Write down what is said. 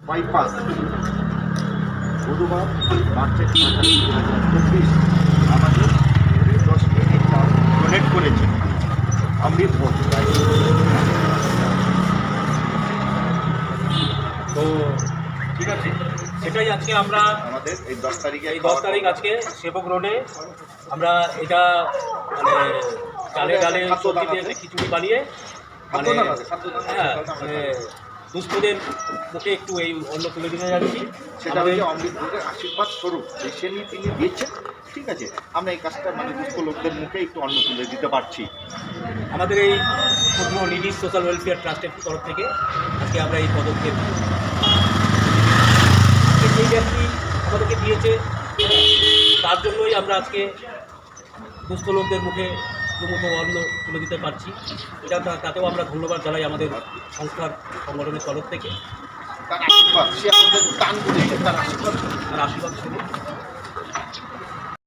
Bypass বুধবার 5/4/2024 আমাদের 10 KG চাল ডোনেট করেছে অমৃত ভোজ। তো ঠিক আছে, সেটাই আজকে আমরা আমাদের এই 10 তারিখে এই 10 তারিখ আজকে সেবক রোডে আমরা এটা মানে চালে ডালে সবজি দিয়ে একটা খিচুড়ি বানিয়ে মানে হ্যাঁ মানে দুস্থদের মুখে একটু এই অন্ন তুলে দিতে যাচ্ছি। সেটা হচ্ছে অমৃত ভোজের আশীর্বাদ স্বরূপ তিনি দিয়েছেন। ঠিক আছে, আমরা এই কাজটা মানে দুস্থ লোকদের মুখে একটু অন্ন তুলে দিতে পারছি। আমাদের এই ক্ষুদ্র নিডি সোশ্যাল ওয়েলফেয়ার ট্রাস্টের তরফ থেকে আজকে আমরা এই পদক্ষেপ সেই ব্যক্তি আমাদেরকে দিয়েছে, তার জন্যই আমরা আজকে দুস্থ লোকদের মুখে দুমুঠো অন্ন তুলে দিতে পারছি। এটা তাতেও আমরা ধন্যবাদ জানাই আমাদের সংস্থার সংগঠনের তরফ থেকে। তার আশীর্বাদ, সে আমাদের দান করেছে, তার আশীর্বাদ আর আশীর্বাদ শুনে